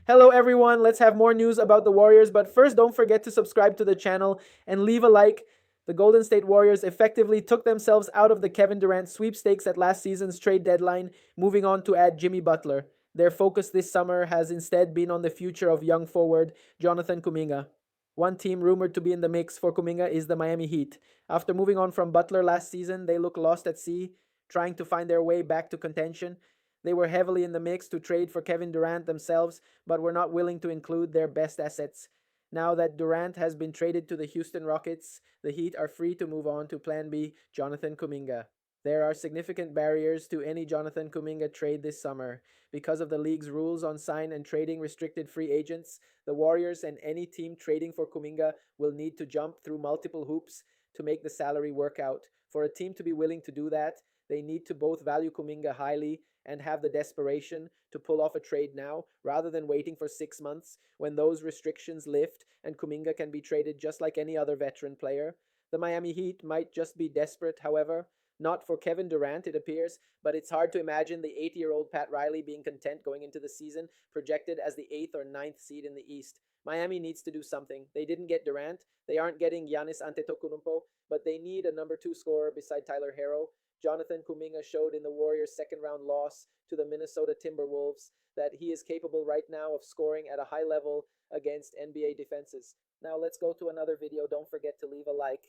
Hello everyone, let's have more news about the Warriors, but first don't forget to subscribe to the channel and leave a like. The Golden State Warriors effectively took themselves out of the Kevin Durant sweepstakes at last season's trade deadline, moving on to add Jimmy Butler. Their focus this summer has instead been on the future of young forward Jonathan Kuminga. One team rumored to be in the mix for Kuminga is the Miami Heat. After moving on from Butler last season, they look lost at sea, trying to find their way back to contention. They were heavily in the mix to trade for Kevin Durant themselves, but were not willing to include their best assets. Now that Durant has been traded to the Houston Rockets, the Heat are free to move on to Plan B, Jonathan Kuminga. There are significant barriers to any Jonathan Kuminga trade this summer. Because of the league's rules on sign and trading restricted free agents, the Warriors and any team trading for Kuminga will need to jump through multiple hoops to make the salary work out. For a team to be willing to do that, they need to both value Kuminga highly and have the desperation to pull off a trade now rather than waiting for 6 months when those restrictions lift and Kuminga can be traded just like any other veteran player. The Miami Heat might just be desperate, however. Not for Kevin Durant, it appears, but it's hard to imagine the 80-year-old Pat Riley being content going into the season, projected as the 8th or ninth seed in the East. Miami needs to do something. They didn't get Durant. They aren't getting Giannis Antetokounmpo, but they need a number 2 scorer beside Tyler Herro. Jonathan Kuminga showed in the Warriors' second-round loss to the Minnesota Timberwolves that he is capable right now of scoring at a high level against NBA defenses. Now let's go to another video. Don't forget to leave a like.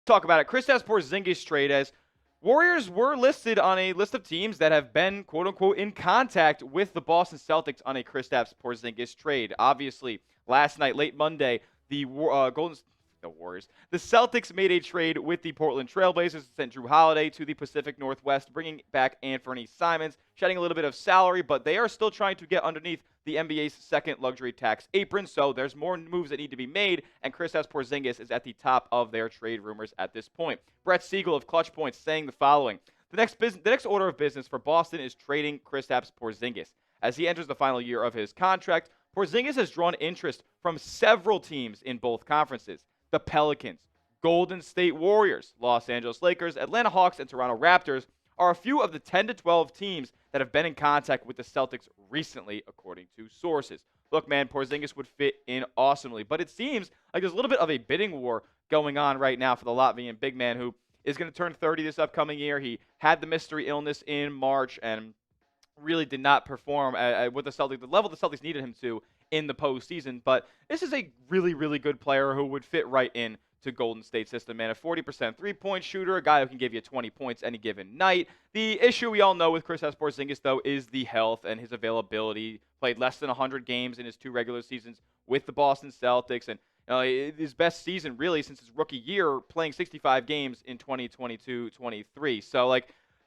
Talk about it. Kristaps Porzingis trade, as Warriors were listed on a list of teams that have been, quote-unquote, in contact with the Boston Celtics on a Kristaps Porzingis trade. Obviously, last night, late Monday, the Warriors. The Celtics made a trade with the Portland Trailblazers, sent Drew Holiday to the Pacific Northwest, bringing back Anthony Simons, shedding a little bit of salary, but they are still trying to get underneath the NBA's second luxury tax apron, so there's more moves that need to be made, and Kristaps Porzingis is at the top of their trade rumors at this point. Brett Siegel of Clutch Points saying the following: The next order of business for Boston is trading Kristaps Porzingis. As he enters the final year of his contract, Porzingis has drawn interest from several teams in both conferences. The Pelicans, Golden State Warriors, Los Angeles Lakers, Atlanta Hawks, and Toronto Raptors are a few of the 10 to 12 teams that have been in contact with the Celtics recently, according to sources. Look, man, Porzingis would fit in awesomely, but it seems like there's a little bit of a bidding war going on right now for the Latvian big man who is going to turn 30 this upcoming year. He had the mystery illness in March and really did not perform with the Celtics, the level the Celtics needed him to in the postseason. But this is a really, really good player who would fit right in to Golden State system, man. A 40% three-point shooter, a guy who can give you 20 points any given night. The issue we all know with Kristaps Porzingis, though, is the health and his availability. Played less than 100 games in his 2 regular seasons with the Boston Celtics, and his best season really since his rookie year, playing 65 games in 2022-23. So,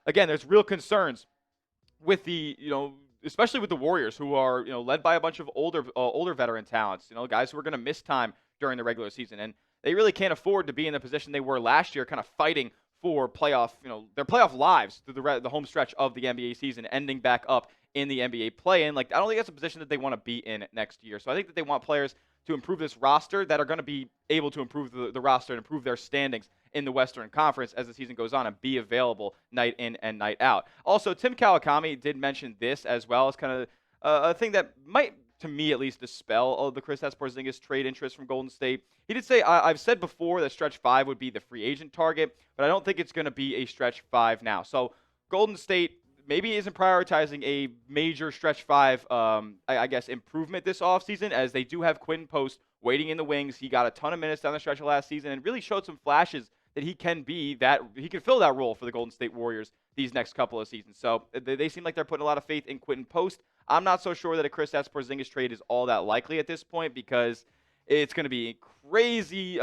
again, there's real concerns with the, especially with the Warriors, who are, led by a bunch of older veteran talents, guys who are going to miss time during the regular season, and they really can't afford to be in the position they were last year, kind of fighting for playoff, their playoff lives through the home stretch of the NBA season, ending back up in the NBA play-in. I don't think that's a position that they want to be in next year. So I think that they want players to improve this roster that are going to be able to improve the roster and improve their standings in the Western Conference as the season goes on and be available night in and night out. Also, Tim Kawakami did mention this as well as kind of a thing that might, to me at least, dispel the Kristaps Porzingis trade interest from Golden State. He did say, I've said before that stretch 5 would be the free agent target, but I don't think it's going to be a stretch 5 now. So Golden State maybe isn't prioritizing a major stretch 5, I guess, improvement this offseason, as they do have Quinn Post waiting in the wings. He got a ton of minutes down the stretch of last season and really showed some flashes that he can fill that role for the Golden State Warriors these next couple of seasons. So they seem like they're putting a lot of faith in Quentin Post. I'm not so sure that a Kristaps Porzingis trade is all that likely at this point, because it's going to be crazy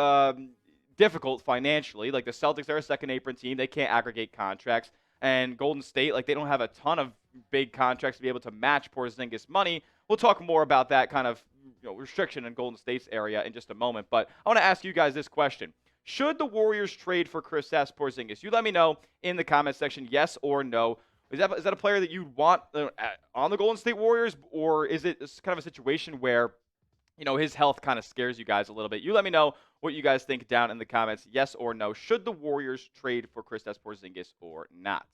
difficult financially. Like, the Celtics, they're a second apron team. They can't aggregate contracts. And Golden State, they don't have a ton of big contracts to be able to match Porzingis' money. We'll talk more about that kind of restriction in Golden State's area in just a moment. But I want to ask you guys this question. Should the Warriors trade for Kristaps Porzingis? You let me know in the comment section, yes or no. Is that a player that you'd want on the Golden State Warriors, or is it kind of a situation where, his health kind of scares you guys a little bit? You let me know what you guys think down in the comments, yes or no. Should the Warriors trade for Kristaps Porzingis or not?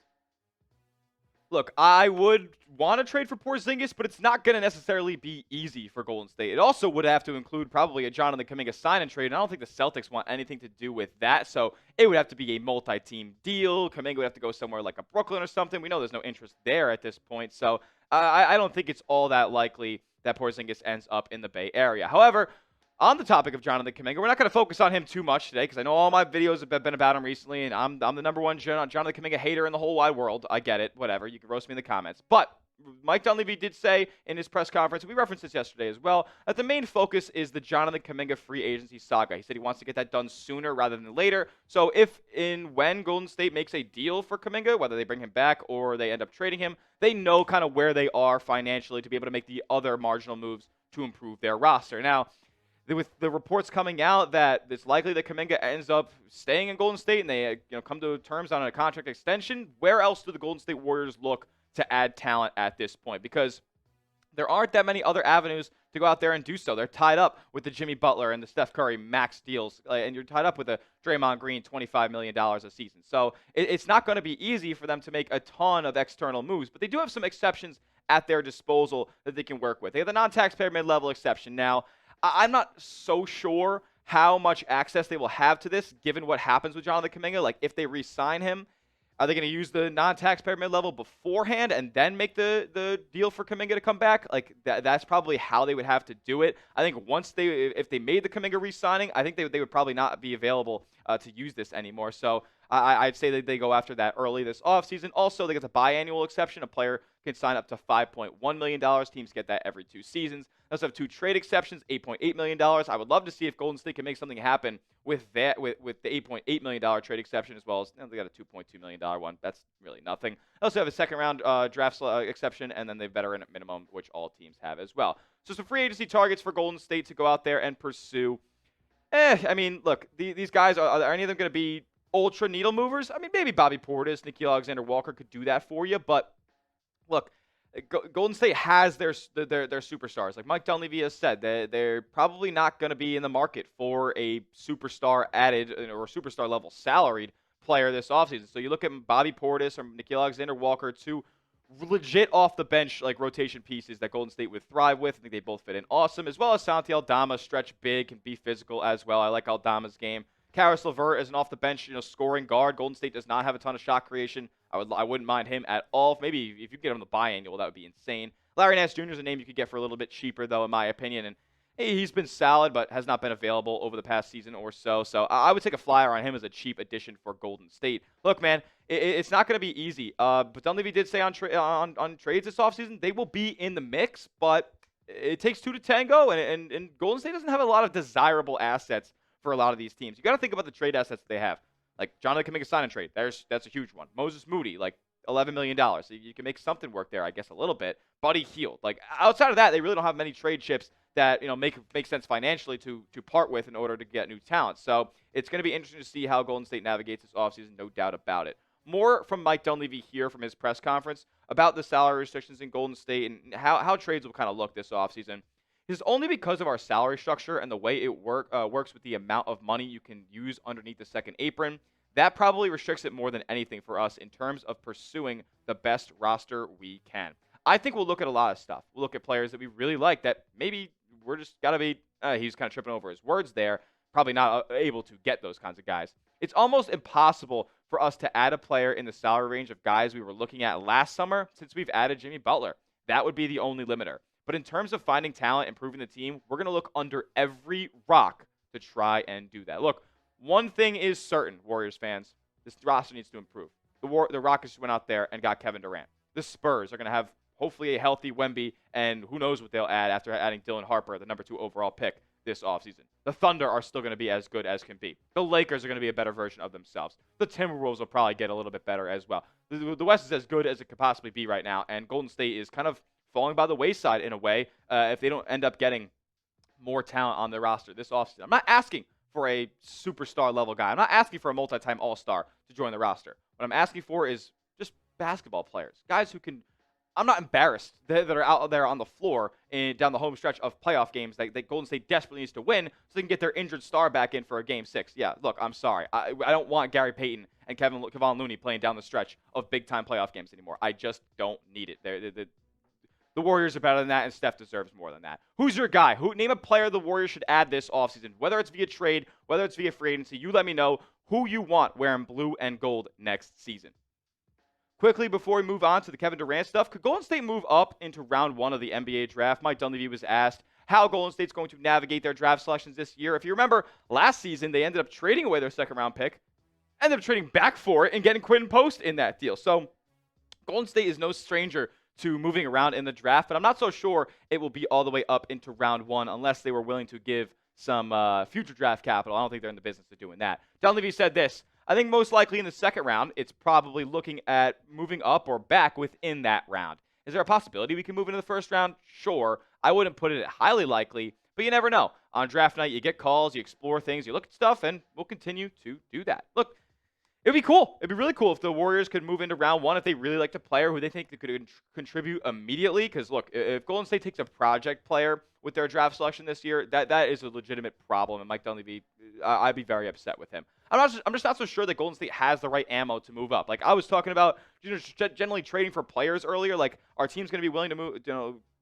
Look, I would want to trade for Porzingis, but it's not going to necessarily be easy for Golden State. It also would have to include probably a Jonathan Kuminga sign and trade, and I don't think the Celtics want anything to do with that. So it would have to be a multi-team deal. Kuminga would have to go somewhere like a Brooklyn or something. We know there's no interest there at this point, so I don't think it's all that likely that Porzingis ends up in the Bay Area. However, on the topic of Jonathan Kuminga, we're not going to focus on him too much today because I know all my videos have been about him recently, and I'm the number one Jonathan Kuminga hater in the whole wide world. I get it. Whatever. You can roast me in the comments. But Mike Dunleavy did say in his press conference, we referenced this yesterday as well, that the main focus is the Jonathan Kuminga free agency saga. He said he wants to get that done sooner rather than later. So if in when Golden State makes a deal for Kuminga, whether they bring him back or they end up trading him, they know kind of where they are financially to be able to make the other marginal moves to improve their roster. Now, with the reports coming out that it's likely that Kuminga ends up staying in Golden State and they come to terms on a contract extension, where else do the Golden State Warriors look to add talent at this point? Because there aren't that many other avenues to go out there and do so. They're tied up with the Jimmy Butler and the Steph Curry max deals, and you're tied up with a Draymond Green $25 million a season. So it's not going to be easy for them to make a ton of external moves, but they do have some exceptions at their disposal that they can work with. They have the non-taxpayer mid-level exception. Now, I'm not so sure how much access they will have to this given what happens with Jonathan Kuminga. Like, if they re-sign him, are they going to use the non-taxpayer mid-level beforehand and then make the deal for Kuminga to come back? Like, that's probably how they would have to do it. I think if they made the Kuminga re-signing, I think they would probably not be available to use this anymore. So I'd say that they go after that early this offseason. Also, they get the biannual exception. A player can sign up to $5.1 million. Teams get that every 2 seasons. They also have 2 trade exceptions, $8.8 million. I would love to see if Golden State can make something happen with that, with the $8.8 million trade exception, as well as they got a $2.2 million one. That's really nothing. They also have a second-round draft exception, and then the veteran minimum, which all teams have as well. So some free agency targets for Golden State to go out there and pursue. I mean, look, these guys, are any of them going to be ultra needle movers? I mean, maybe Bobby Portis, Nickeil Alexander-Walker could do that for you, but look, Golden State has their superstars. Like Mike Dunleavy has said, they're probably not going to be in the market for a superstar added or superstar level salaried player this offseason. So you look at Bobby Portis or Nickeil Alexander-Walker, 2 legit off the bench like rotation pieces that Golden State would thrive with. I think they both fit in awesome, as well as Santi Aldama, stretch big, can be physical as well. I like Aldama's game. Karis LeVert is an off the bench, scoring guard. Golden State does not have a ton of shot creation. I wouldn't mind him at all. Maybe if you get him the biannual, that would be insane. Larry Nance Jr. is a name you could get for a little bit cheaper, though, in my opinion. And he's been solid, but has not been available over the past season or so. So I would take a flyer on him as a cheap addition for Golden State. Look, man, it's not going to be easy. But Dunleavy did say on trades this offseason, they will be in the mix, but it takes 2 to tango, and Golden State doesn't have a lot of desirable assets for a lot of these teams. You got to think about the trade assets that they have. Like Jonathan Kuminga sign and trade. That's a huge one. Moses Moody, like $11 million. So you can make something work there, I guess, a little bit. Buddy Hield. Like outside of that, they really don't have many trade chips that make sense financially to part with in order to get new talent. So it's going to be interesting to see how Golden State navigates this offseason, no doubt about it. More from Mike Dunleavy here from his press conference about the salary restrictions in Golden State and how trades will kind of look this offseason. Is only because of our salary structure and the way it works with the amount of money you can use underneath the second apron. That probably restricts it more than anything for us in terms of pursuing the best roster we can. I think we'll look at a lot of stuff. We'll look at players that we really like that maybe we're just got to be, he's kind of tripping over his words there, probably not able to get those kinds of guys. It's almost impossible for us to add a player in the salary range of guys we were looking at last summer since we've added Jimmy Butler. That would be the only limiter. But in terms of finding talent, improving the team, we're going to look under every rock to try and do that. Look, one thing is certain, Warriors fans. This roster needs to improve. The Rockets went out there and got Kevin Durant. The Spurs are going to have hopefully a healthy Wemby, and who knows what they'll add after adding Dylan Harper, the number 2 overall pick, this offseason. The Thunder are still going to be as good as can be. The Lakers are going to be a better version of themselves. The Timberwolves will probably get a little bit better as well. The West is as good as it could possibly be right now, and Golden State is kind of falling by the wayside in a way if they don't end up getting more talent on their roster this offseason. I'm not asking for a superstar level guy. I'm not asking for a multi-time all-star to join the roster. What I'm asking for is just basketball players, guys who can. I'm not embarrassed that are out there on the floor and down the home stretch of playoff games that Golden State desperately needs to win so they can get their injured star back in for a Game 6. Yeah, look, I'm sorry. I don't want Gary Payton and Kevon Looney playing down the stretch of big-time playoff games anymore. I just don't need it. The Warriors are better than that, and Steph deserves more than that. Who's your guy? Name a player the Warriors should add this offseason, whether it's via trade, whether it's via free agency. You let me know who you want wearing blue and gold next season. Quickly, before we move on to the Kevin Durant stuff, could Golden State move up into round 1 of the NBA draft? Mike Dunleavy was asked how Golden State's going to navigate their draft selections this year. If you remember, last season they ended up trading away their second-round pick, ended up trading back for it, and getting Quinn Post in that deal. So Golden State is no stranger to moving around in the draft, but I'm not so sure it will be all the way up into round 1 unless they were willing to give some future draft capital. I don't think they're in the business of doing that. Dunleavy said this: I think most likely in the second round, it's probably looking at moving up or back within that round. Is there a possibility we can move into the first round? Sure. I wouldn't put it highly likely, but you never know. On draft night, you get calls, you explore things, you look at stuff, and we'll continue to do that. Look, it'd be cool. It'd be really cool if the Warriors could move into round 1 if they really liked a player who they think they could contribute immediately. Because, look, if Golden State takes a project player with their draft selection this year, that is a legitimate problem. And Mike Dunleavy, I'd be very upset with him. I'm just not so sure that Golden State has the right ammo to move up. Like I was talking about, generally trading for players earlier. Like, our team's going to be willing to move,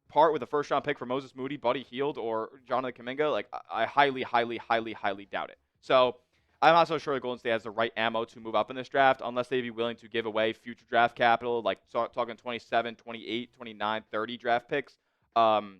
part with a first-round pick for Moses Moody, Buddy Hield, or Jonathan Kuminga. Like, I highly, highly, highly, highly doubt it. So I'm not so sure that Golden State has the right ammo to move up in this draft unless they'd be willing to give away future draft capital, like talking 27, 28, 29, 30 draft picks. And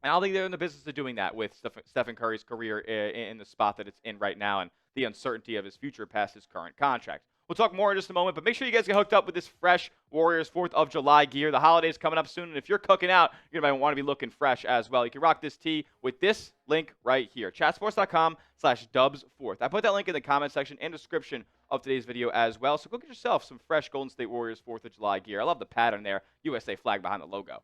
I don't think they're in the business of doing that with Stephen Curry's career in the spot that it's in right now and the uncertainty of his future past his current contract. We'll talk more in just a moment, but make sure you guys get hooked up with this fresh Warriors 4th of July gear. The holiday's coming up soon, and if you're cooking out, you're going to want to be looking fresh as well. You can rock this tee with this link right here, chatsports.com/Dubs4th. I put that link in the comment section and description of today's video as well, so go get yourself some fresh Golden State Warriors 4th of July gear. I love the pattern there, USA flag behind the logo.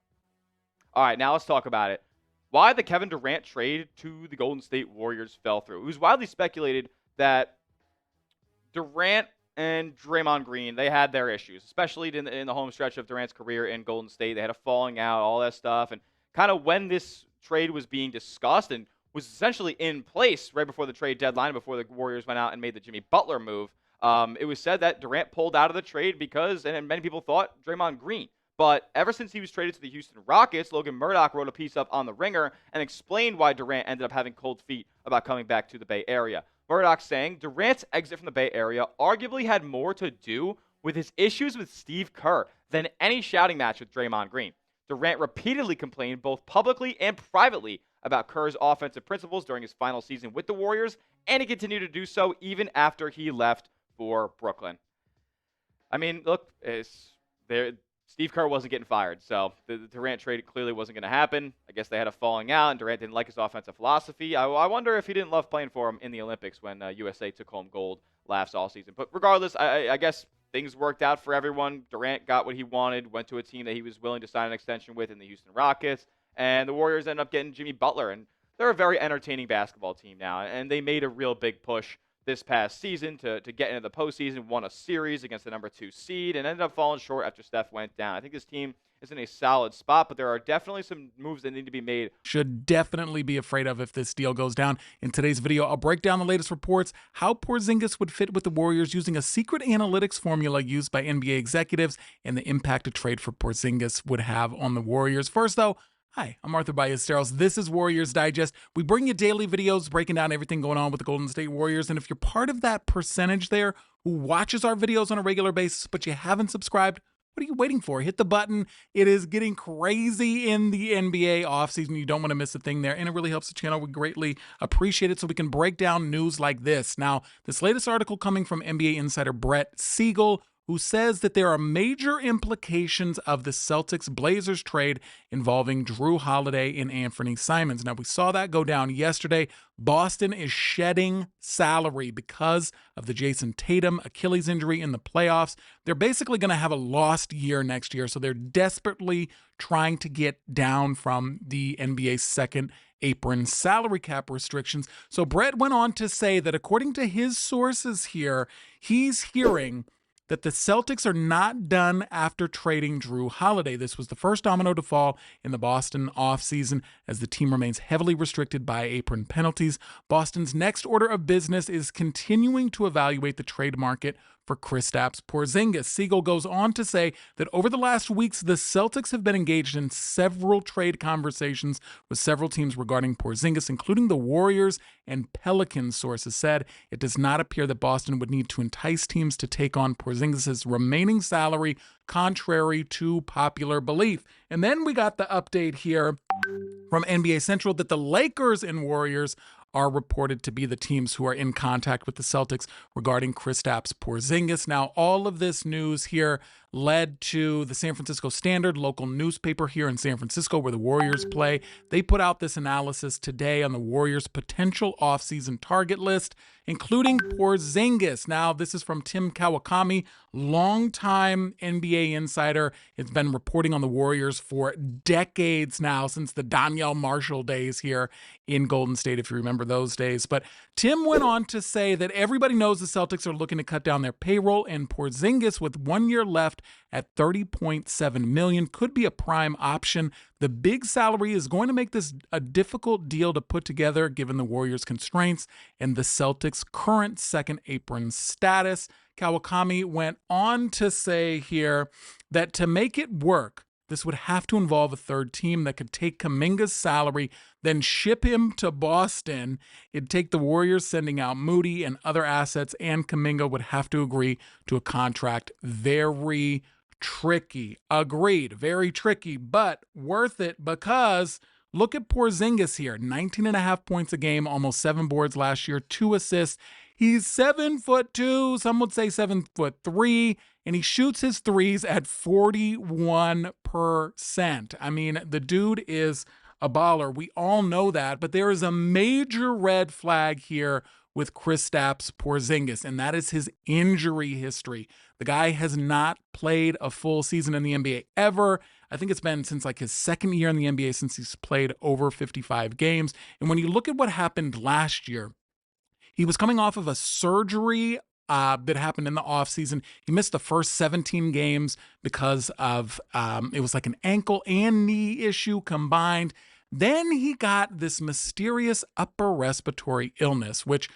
All right, now let's talk about it. Why the Kevin Durant trade to the Golden State Warriors fell through. It was widely speculated that Durant and Draymond Green, they had their issues, especially in the home stretch of Durant's career in Golden State. They had a falling out, all that stuff. And kind of when this trade was being discussed and was essentially in place right before the trade deadline, before the Warriors went out and made the Jimmy Butler move, it was said that Durant pulled out of the trade because, and many people thought, Draymond Green. But ever since he was traded to the Houston Rockets, Logan Murdoch wrote a piece up on The Ringer and explained why Durant ended up having cold feet about coming back to the Bay Area. Murdoch saying Durant's exit from the Bay Area arguably had more to do with his issues with Steve Kerr than any shouting match with Draymond Green. Durant repeatedly complained both publicly and privately about Kerr's offensive principles during his final season with the Warriors, and he continued to do so even after he left for Brooklyn. I mean, look, Steve Kerr wasn't getting fired, so the Durant trade clearly wasn't going to happen. I guess they had a falling out, and Durant didn't like his offensive philosophy. I wonder if he didn't love playing for him in the Olympics when USA took home gold last offseason. But regardless, I guess things worked out for everyone. Durant got what he wanted, went to a team that he was willing to sign an extension with in the Houston Rockets, and the Warriors ended up getting Jimmy Butler. And they're a very entertaining basketball team now, and they made a real big push this past season to get into the postseason, won a series against the number 2 seed, and ended up falling short after Steph went down. I think this team is in a solid spot, but there are definitely some moves that need to be made. Should definitely be afraid of if this deal goes down. In today's video, I'll break down the latest reports, how Porzingis would fit with the Warriors using a secret analytics formula used by NBA executives, and the impact a trade for Porzingis would have on the Warriors. First, though, hi, I'm Arthur Ballesteros. This is Warriors Digest. We bring you daily videos breaking down everything going on with the Golden State Warriors. And if you're part of that percentage there who watches our videos on a regular basis, but you haven't subscribed, what are you waiting for? Hit the button. It is getting crazy in the NBA offseason. You don't want to miss a thing there. And it really helps the channel. We greatly appreciate it so we can break down news like this. Now, this latest article coming from NBA insider Brett Siegel, who says that there are major implications of the Celtics-Blazers trade involving Jrue Holiday and Anthony Simons. Now, we saw that go down yesterday. Boston is shedding salary because of the Jason Tatum Achilles injury in the playoffs. They're basically going to have a lost year next year, so they're desperately trying to get down from the NBA's second apron salary cap restrictions. So Brett went on to say that according to his sources here, he's hearing that the Celtics are not done after trading Jrue Holiday. This was the first domino to fall in the Boston offseason as the team remains heavily restricted by apron penalties. Boston's next order of business is continuing to evaluate the trade market for Kristaps Porzingis. Siegel goes on to say that over the last weeks, the Celtics have been engaged in several trade conversations with several teams regarding Porzingis, including the Warriors and Pelicans. Sources said it does not appear that Boston would need to entice teams to take on Porzingis' remaining salary, contrary to popular belief. And then we got the update here from NBA Central that the Lakers and Warriors are reported to be the teams who are in contact with the Celtics regarding Kristaps Porzingis. Now, all of this news here led to the San Francisco Standard, local newspaper here in San Francisco where the Warriors play. They put out this analysis today on the Warriors' potential offseason target list, including Porzingis. Now, this is from Tim Kawakami, longtime NBA insider. It's been reporting on the Warriors for decades now, since the Donyell Marshall days here in Golden State, if you remember those days. But Tim went on to say that everybody knows the Celtics are looking to cut down their payroll, and Porzingis, with 1 year left at $30.7 million, could be a prime option. The big salary is going to make this a difficult deal to put together given the Warriors' constraints and the Celtics' current second apron status. Kawakami went on to say here that to make it work, this would have to involve a third team that could take Kuminga's salary, then ship him to Boston. It'd take the Warriors sending out Moody and other assets, and Kuminga would have to agree to a contract. Very tricky. Agreed. Very tricky, but worth it because look at Porzingis here. 19.5 points a game, almost 7 boards last year, 2 assists. He's 7'2", some would say 7'3", and he shoots his threes at 41%. I mean, the dude is a baller. We all know that, but there is a major red flag here with Kristaps Porzingis, and that is his injury history. The guy has not played a full season in the NBA ever. I think it's been since like his second year in the NBA since he's played over 55 games. And when you look at what happened last year, he was coming off of a surgery that happened in the offseason. He missed the first 17 games because of, it was like an ankle and knee issue combined. Then he got this mysterious upper respiratory illness, which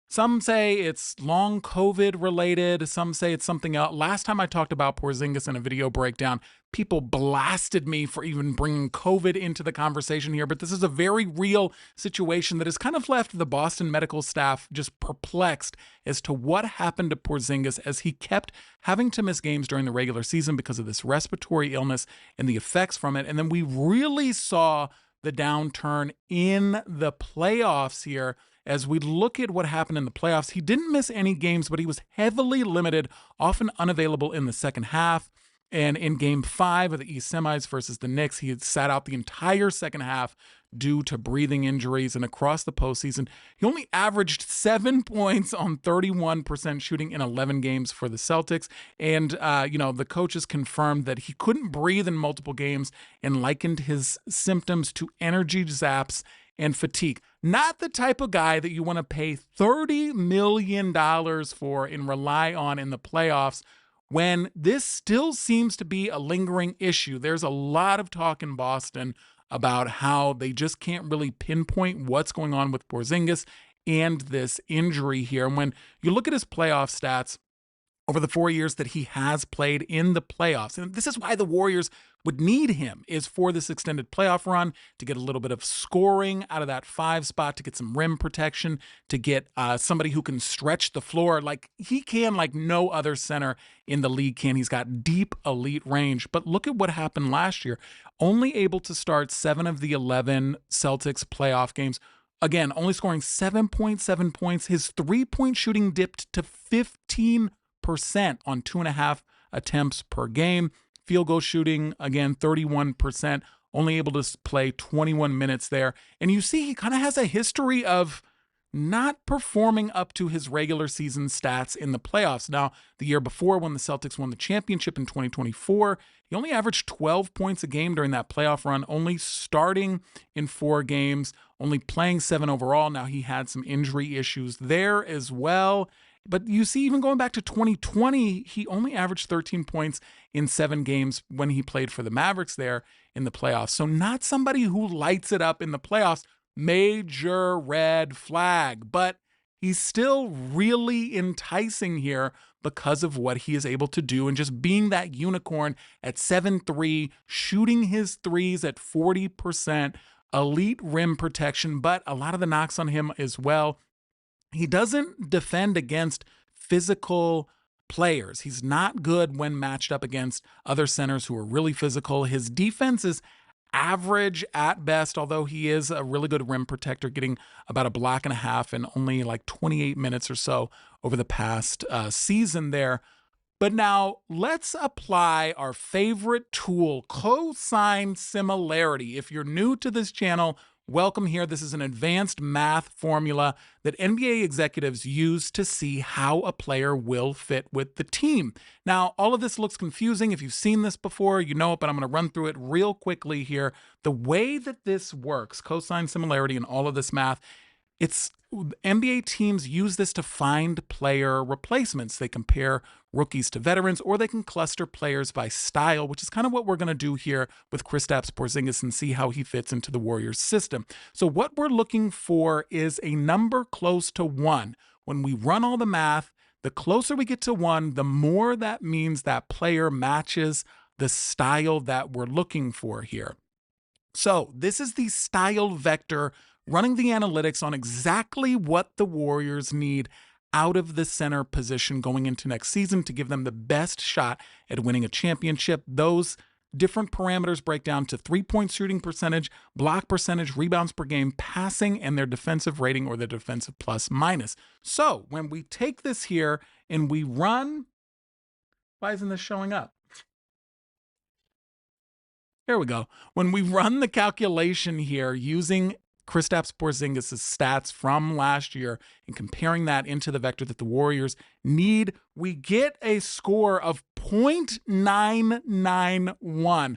some say it's long COVID related. Some say it's something else. Last time I talked about Porzingis in a video breakdown, people blasted me for even bringing COVID into the conversation here. But this is a very real situation that has kind of left the Boston medical staff just perplexed as to what happened to Porzingis as he kept having to miss games during the regular season because of this respiratory illness and the effects from it. And then we really saw the downturn in the playoffs here. As we look at what happened in the playoffs, he didn't miss any games, but he was heavily limited, often unavailable in the second half. And in Game 5 of the East semis versus the Knicks, he had sat out the entire second half due to breathing injuries. And across the postseason, he only averaged 7 points on 31% shooting in 11 games for the Celtics. And, the coaches confirmed that he couldn't breathe in multiple games and likened his symptoms to energy zaps and fatigue. Not the type of guy that you want to pay $30 million for and rely on in the playoffs when this still seems to be a lingering issue. There's a lot of talk in Boston about how they just can't really pinpoint what's going on with Porzingis and this injury here. And when you look at his playoff stats over the 4 years that he has played in the playoffs, and this is why the Warriors would need him, is for this extended playoff run to get a little bit of scoring out of that 5 spot, to get some rim protection, to get somebody who can stretch the floor like he can, like no other center in the league can. He's got deep elite range. But look at what happened last year. Only able to start 7 of the 11 Celtics playoff games. Again, only scoring 7.7 points. His 3-point shooting dipped to 15% on 2.5 attempts per game. Field goal shooting, again, 31%, only able to play 21 minutes there. And you see he kind of has a history of not performing up to his regular season stats in the playoffs. Now, the year before, when the Celtics won the championship in 2024, he only averaged 12 points a game during that playoff run, only starting in 4 games, only playing 7 overall. Now, he had some injury issues there as well. But you see, even going back to 2020, he only averaged 13 points in 7 games when he played for the Mavericks there in the playoffs. So not somebody who lights it up in the playoffs. Major red flag. But he's still really enticing here because of what he is able to do and just being that unicorn at 7'3", shooting his threes at 40%, elite rim protection, but a lot of the knocks on him as well. He doesn't defend against physical players. He's not good when matched up against other centers who are really physical. His defense is average at best, although he is a really good rim protector, getting about a block and a half in only like 28 minutes or so over the past season there. But now let's apply our favorite tool, cosine similarity. If you're new to this channel, welcome here. This is an advanced math formula that NBA executives use to see how a player will fit with the team. Now, all of this looks confusing. If you've seen this before, you know it, but I'm going to run through it real quickly here. The way that this works, cosine similarity and all of this math, it's NBA teams use this to find player replacements. They compare rookies to veterans, or they can cluster players by style, which is kind of what we're going to do here with Kristaps Porzingis and see how he fits into the Warriors system. So what we're looking for is a number close to 1. When we run all the math, the closer we get to 1, the more that means that player matches the style that we're looking for here. So this is the style vector running the analytics on exactly what the Warriors need out of the center position going into next season to give them the best shot at winning a championship. Those different parameters break down to 3-point shooting percentage, block percentage, rebounds per game, passing, and their defensive rating or the defensive plus minus. So when we take this here and we run, why isn't this showing up? There we go. When we run the calculation here using Kristaps Porzingis' stats from last year and comparing that into the vector that the Warriors need, we get a score of 0.991,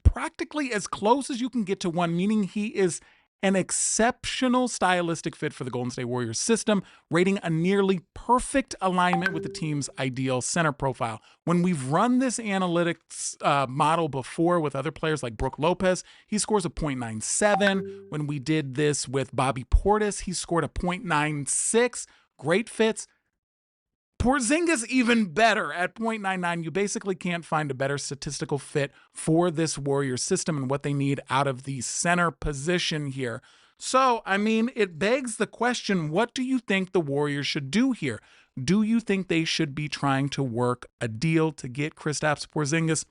practically as close as you can get to 1, meaning he is an exceptional stylistic fit for the Golden State Warriors system, rating a nearly perfect alignment with the team's ideal center profile. When we've run this analytics model before with other players like Brook Lopez, he scores a 0.97. When we did this with Bobby Portis, he scored a 0.96. Great fits. Porzingis even better at 0.99. You basically can't find a better statistical fit for this Warriors system and what they need out of the center position here. So, I mean, it begs the question, what do you think the Warriors should do here? Do you think they should be trying to work a deal to get Kristaps Porzingis?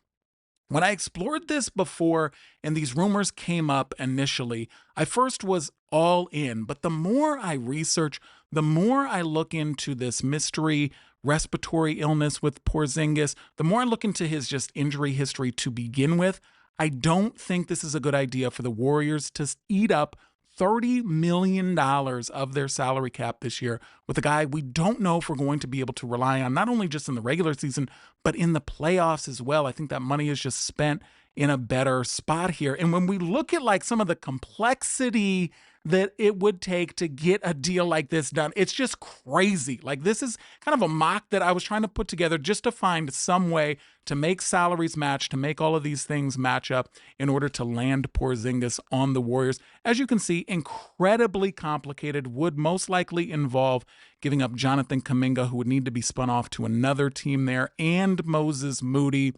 When I explored this before and these rumors came up initially, I first was all in, but the more I research, the more I look into this mystery respiratory illness with Porzingis, the more I look into his just injury history to begin with, I don't think this is a good idea for the Warriors to eat up $30 million of their salary cap this year with a guy we don't know if we're going to be able to rely on, not only just in the regular season, but in the playoffs as well. I think that money is just spent in a better spot here. And when we look at like some of the complexity that it would take to get a deal like this done, it's just crazy. Like, this is kind of a mock that I was trying to put together just to find some way to make salaries match, to make all of these things match up in order to land Porzingis on the Warriors. As you can see, incredibly complicated, would most likely involve giving up Jonathan Kuminga, who would need to be spun off to another team there, and Moses Moody.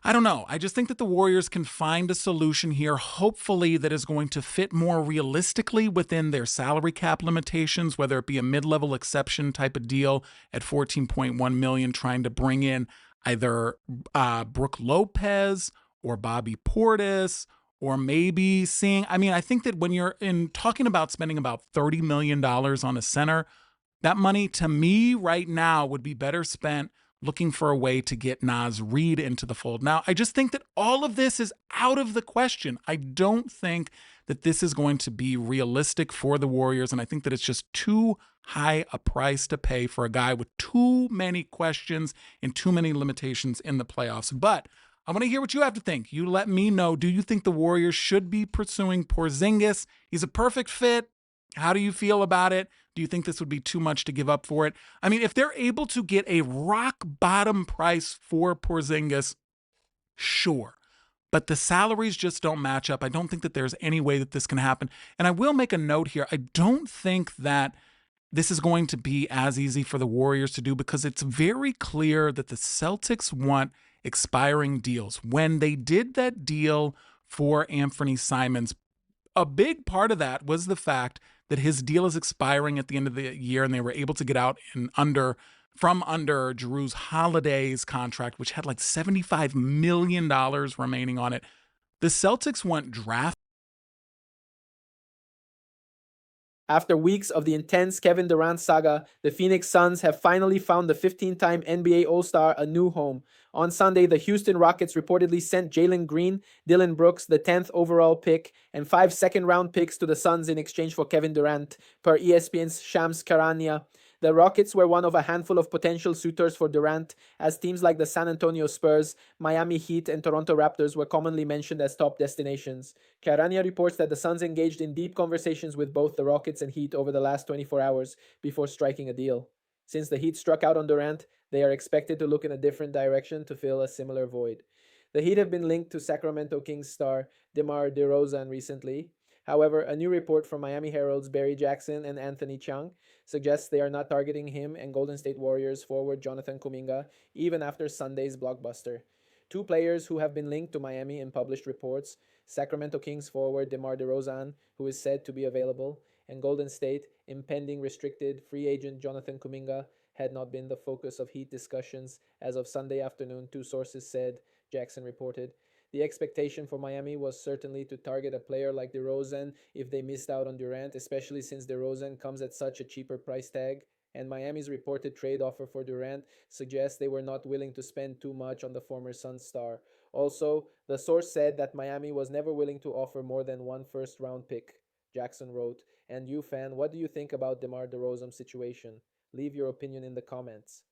I don't know. I just think that the Warriors can find a solution here, hopefully that is going to fit more realistically within their salary cap limitations, whether it be a mid-level exception type of deal at $14.1 million, trying to bring in either Brook Lopez or Bobby Portis, or maybe seeing, I mean, I think that when you're talking about spending about $30 million on a center, that money to me right now would be better spent looking for a way to get Naz Reid into the fold. Now, I just think that all of this is out of the question. I don't think that this is going to be realistic for the Warriors, and I think that it's just too high a price to pay for a guy with too many questions and too many limitations in the playoffs. But I want to hear what you have to think. You let me know. Do you think the Warriors should be pursuing Porzingis? He's a perfect fit. How do you feel about it? Do you think this would be too much to give up for it? I mean, if they're able to get a rock bottom price for Porzingis, sure. but the salaries just don't match up. I don't think that there's any way that this can happen. And I will make a note here. I don't think that this is going to be as easy for the Warriors to do because it's very clear that the Celtics want expiring deals. When they did that deal for Anthony Simons, a big part of that was the fact that his deal is expiring at the end of the year, and they were able to get out from under Jrue's Holiday's contract, which had like $75 million remaining on it. The Celtics want draft. After weeks of the intense Kevin Durant saga, the Phoenix Suns have finally found the 15-time NBA All-Star a new home. On Sunday, the Houston Rockets reportedly sent Jalen Green, Dylan Brooks, the 10th overall pick, and 5 second-round picks to the Suns in exchange for Kevin Durant, per ESPN's Shams Charania. The Rockets were one of a handful of potential suitors for Durant, as teams like the San Antonio Spurs, Miami Heat, and Toronto Raptors were commonly mentioned as top destinations. Charania reports that the Suns engaged in deep conversations with both the Rockets and Heat over the last 24 hours before striking a deal. Since the Heat struck out on Durant, they are expected to look in a different direction to fill a similar void. The Heat have been linked to Sacramento Kings star DEMAR DEROZAM recently. However, a new report from Miami Herald's Barry Jackson and Anthony Chung suggests they are not targeting him and Golden State Warriors forward Jonathan Kuminga, even after Sunday's blockbuster. Two players who have been linked to Miami in published reports, Sacramento Kings forward DeMar DeRozan, who is said to be available, and Golden State impending restricted free agent Jonathan Kuminga, had not been the focus of Heat discussions as of Sunday afternoon, two sources said, Jackson reported. The expectation for Miami was certainly to target a player like DeRozan if they missed out on Durant, especially since DeRozan comes at such a cheaper price tag, and Miami's reported trade offer for Durant suggests they were not willing to spend too much on the former Suns star. Also, the source said that Miami was never willing to offer more than one first-round pick, Jackson wrote. And you, fan, what do you think about DeMar DeRozan's situation? Leave your opinion in the comments.